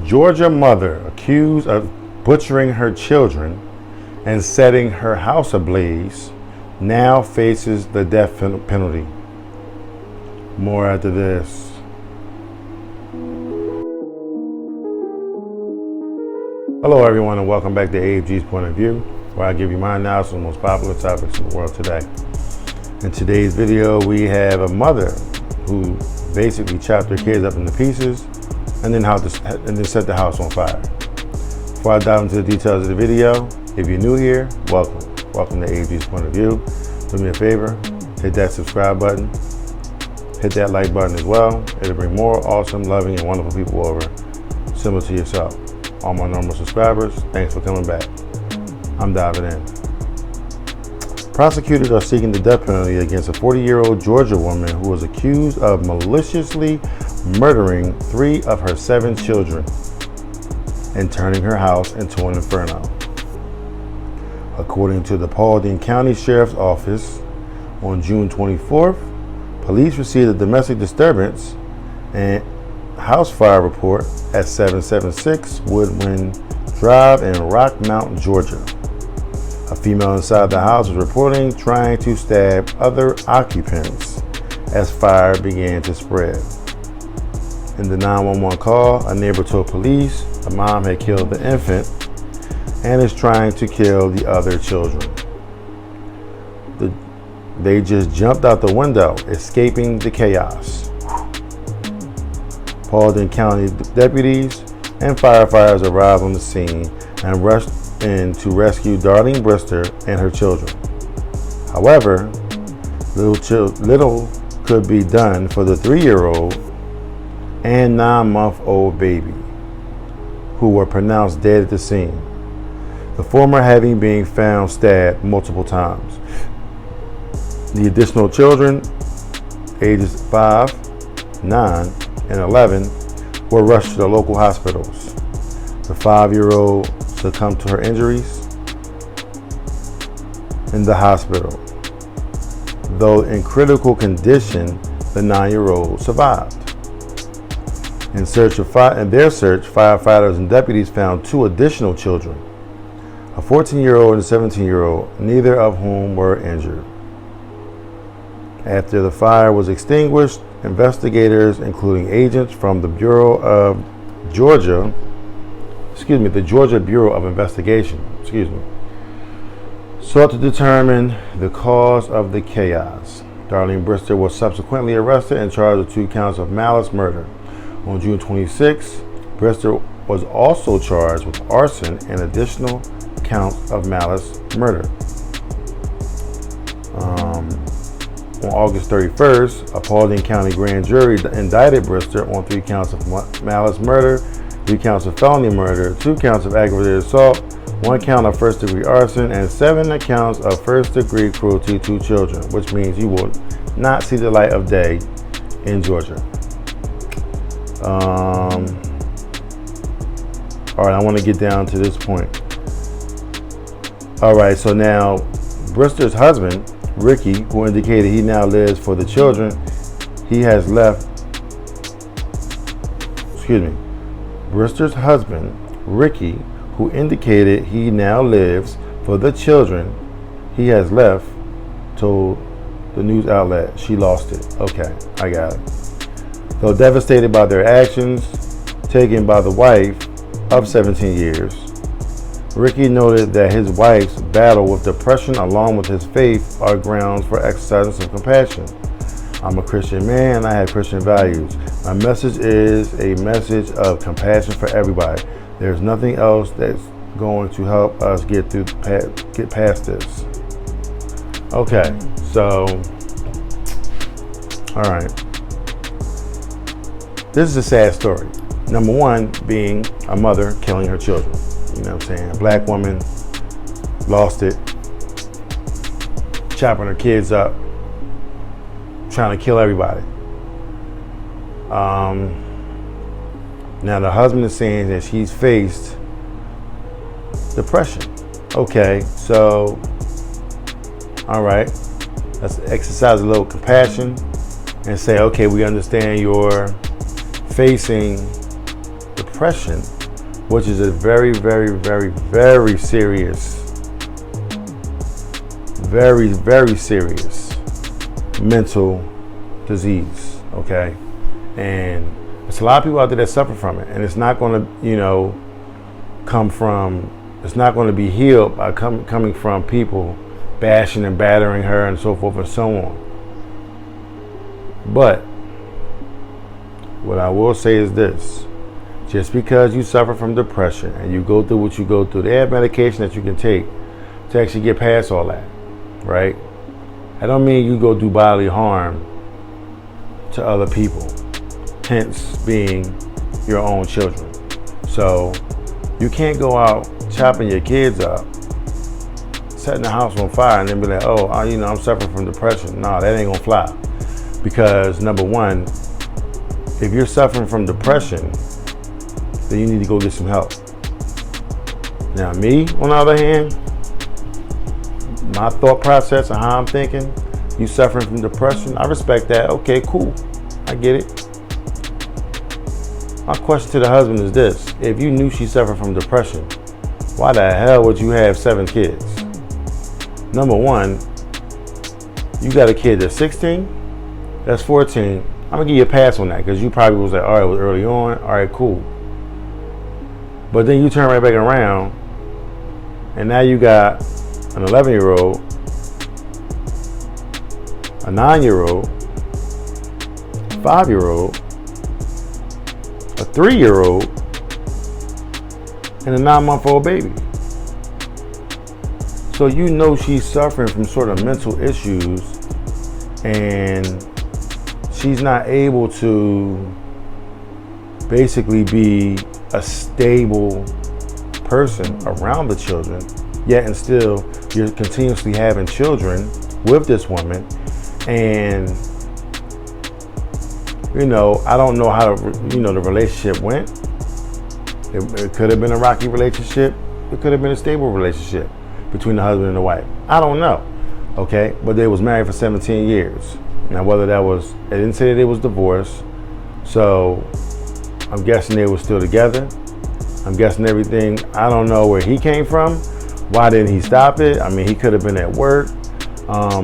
Georgia mother accused of butchering her children and setting her house ablaze now faces the death penalty. More after this. Hello everyone, and welcome back to AFG's Point of View, where I give you my analysis of the most popular topics in the world today. In today's video, we have a mother who basically chopped her kids up into pieces and then set the house on fire. Before I dive into the details of the video, if you're new here, welcome. Welcome to AFG's Point of View. Do me a favor, hit that subscribe button, hit that like button as well. It'll bring more awesome, loving, and wonderful people over, similar to yourself. All my normal subscribers, thanks for coming back. I'm diving in. Prosecutors are seeking the death penalty against a 40-year-old Georgia woman who was accused of maliciously murdering 3 of her 7 children and turning her house into an inferno. According to the Paulding County Sheriff's Office, on June 24th, police received a domestic disturbance and house fire report at 776 Woodwind Dr in Rockmart, Georgia. A female inside the house was reporting trying to stab other occupants as fire began to spread. In the 911 call, a neighbor told police a mom had killed the infant and is trying to kill the other children. They just jumped out the window, escaping the chaos. Paulding County deputies and firefighters arrived on the scene and rushed in to rescue Darlene Brister and her children. However, little could be done for the 3-year-old and 9-month-old baby, who were pronounced dead at the scene, the former having been found stabbed multiple times. The additional children, ages 5, 9, and 11, were rushed to the local hospitals. The 5-year-old succumbed to her injuries in the hospital, though in critical condition, the 9-year-old survived. In their search, firefighters and deputies found 2 additional children, a 14-year-old and a 17-year-old, neither of whom were injured. After the fire was extinguished, investigators, including agents from the the Georgia Bureau of Investigation, sought to determine the cause of the chaos. Darlene Brister was subsequently arrested and charged with 2 counts of malice murder. On June 26, Brister was also charged with arson and additional counts of malice murder. On August 31st, a Paulding County grand jury indicted Brister on 3 counts of malice murder, 3 counts of felony murder, 2 counts of aggravated assault, 1 count of first-degree arson, and 7 counts of first-degree cruelty to children, which means you will not see the light of day in Georgia. All right, I want to get down to this point. All right, so now Brister's husband, Ricky, who indicated he now lives for the children, Brister's husband, Ricky, who indicated he now lives for the children he has left, told the news outlet she lost it. Okay, I got it. Though devastated by their actions taken by the wife of 17 years, Ricky noted that his wife's battle with depression along with his faith are grounds for exercising some compassion. I'm a Christian man and I have Christian values. My message is a message of compassion for everybody. There's nothing else that's going to help us get past this. Okay, so, all right. This is a sad story. Number 1 being a mother killing her children. You know what I'm saying? A black woman lost it, chopping her kids up, trying to kill everybody. Now the husband is saying that she's faced depression. Okay, so, all right, let's exercise a little compassion and say, okay, we understand you're facing depression, which is a very, very, very, very serious, very, very serious mental disease, okay? And there's a lot of people out there that suffer from it, and it's not going to, it's not going to be healed by coming from people bashing and battering her and so forth and so on. But what I will say is this: just because you suffer from depression and you go through what you go through, they have medication that you can take to actually get past all that, right? I don't mean you go do bodily harm to other people, hence being your own children. So you can't go out chopping your kids up, setting the house on fire, and then be like, oh, I'm suffering from depression. No, that ain't gonna fly. Because number one, if you're suffering from depression, then you need to go get some help. Now me, on the other hand, my thought process and how I'm thinking, you suffering from depression, I respect that. Okay, cool, I get it. My question to the husband is this: if you knew she suffered from depression, why the hell would you have 7 kids? Number one, you got a kid that's 16, that's 14. I'm gonna give you a pass on that because you probably was like, all right, it was early on, all right, cool. But then you turn right back around, and now you got an 11-year-old, a 9-year-old, 5-year-old, a 3-year-old, and a 9-month-old baby. So you know she's suffering from sort of mental issues, and she's not able to basically be a stable person around the children, yet and still you're continuously having children with this woman. And I don't know how the relationship went. It could have been a rocky relationship. It could have been a stable relationship between the husband and the wife. I don't know. Okay, but they was married for 17 years. Now, whether that was, they didn't say that they was divorced, so I'm guessing they were still together. I'm guessing everything. I don't know where he came from. Why didn't he stop it? I mean, he could have been at work. I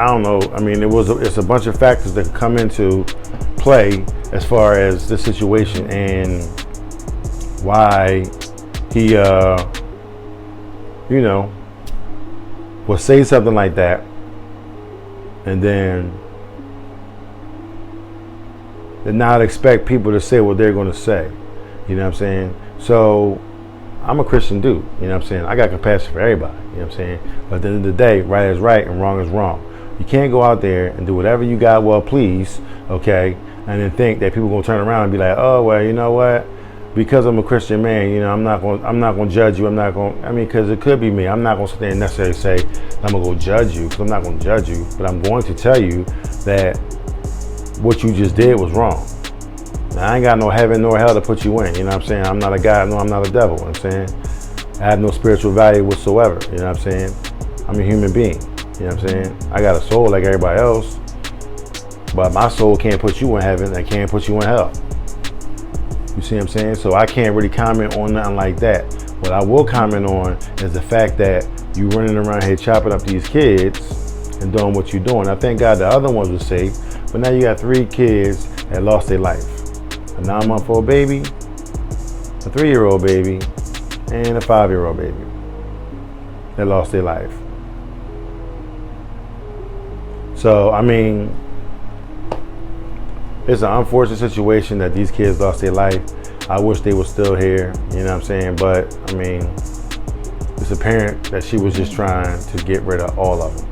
don't know. I mean, it's a bunch of factors that come into play as far as the situation and why he, will say something like that and then not expect people to say what they're going to say. You know what I'm saying? So I'm a Christian dude. You know what I'm saying? I got compassion for everybody. You know what I'm saying? But at the end of the day, right is right and wrong is wrong. You can't go out there and do whatever you got well please, okay, and then think that people are gonna turn around and be like, oh well, you know what? Because I'm a Christian man, I'm not gonna judge you. Because it could be me. I'm not gonna sit there and necessarily say I'm gonna go judge you, because I'm not gonna judge you, but I'm going to tell you that what you just did was wrong. Now, I ain't got no heaven nor hell to put you in. You know what I'm saying? I'm not a God. No, I'm not a devil. You know what I'm saying? I have no spiritual value whatsoever. You know what I'm saying? I'm a human being. You know what I'm saying? I got a soul like everybody else, but my soul can't put you in heaven and can't put you in hell. You see what I'm saying? So I can't really comment on nothing like that. What I will comment on is the fact that you running around here chopping up these kids and doing what you're doing. I thank God the other ones were safe, but now you got 3 kids that lost their life. A 9-month-old baby, a 3-year-old baby, and a 5-year-old baby that lost their life. So, I mean, it's an unfortunate situation that these kids lost their life. I wish they were still here, you know what I'm saying? But, I mean, it's apparent that she was just trying to get rid of all of them.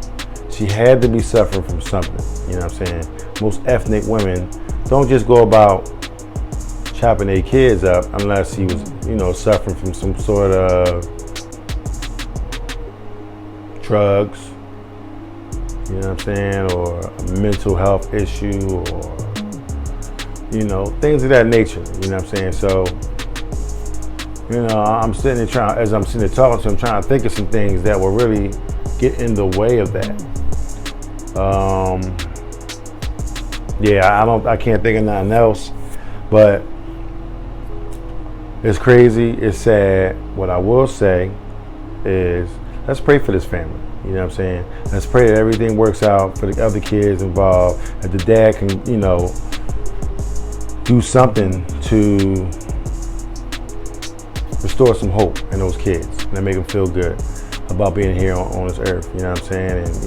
She had to be suffering from something, you know what I'm saying? Most ethnic women don't just go about chopping their kids up unless he was, suffering from some sort of drugs, you know what I'm saying, or a mental health issue, or, things of that nature, you know what I'm saying? So, I'm sitting there as I'm sitting there talking to him, trying to think of some things that will really get in the way of that. I can't think of nothing else, but It's crazy. It's sad. What I will say is, let's pray for this family. You know what I'm saying? Let's pray that everything works out for the other kids involved. That the dad can, do something to restore some hope in those kids and make them feel good about being here on this earth. You know what I'm saying? And it's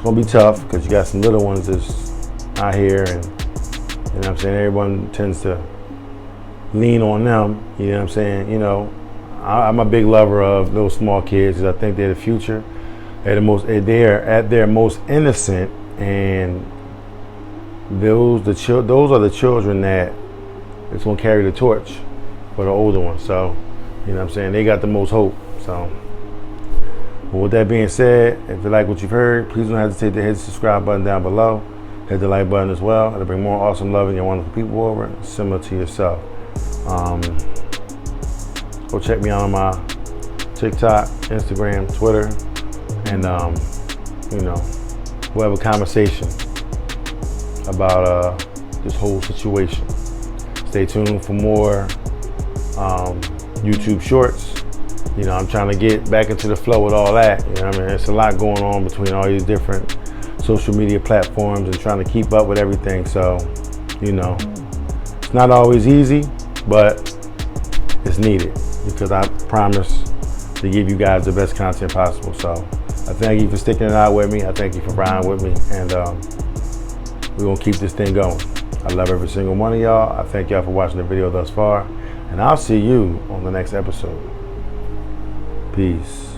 gonna be tough because you got some little ones that's out here, and you know what I'm saying, everyone tends to lean on them. You know what I'm saying? I'm a big lover of those small kids because I think they're the future. They're at their most innocent, and those are the children that is gonna carry the torch for the older ones. So, you know what I'm saying, they got the most hope. So, but with that being said, if you like what you've heard, please don't hesitate to hit the subscribe button down below. Hit the like button as well. It'll bring more awesome, loving, and wonderful people over, similar to yourself. Go check me out on my TikTok, Instagram, Twitter, and we'll have a conversation about this whole situation. Stay tuned for more YouTube shorts. I'm trying to get back into the flow with all that. You know what I mean? It's a lot going on between all these different social media platforms and trying to keep up with everything. So, it's not always easy, but it's needed because I promise to give you guys the best content possible. So I thank you for sticking it out with me. I thank you for riding with me, and we're gonna keep this thing going. I love every single one of y'all. I thank y'all for watching the video thus far, and I'll see you on the next episode. Peace.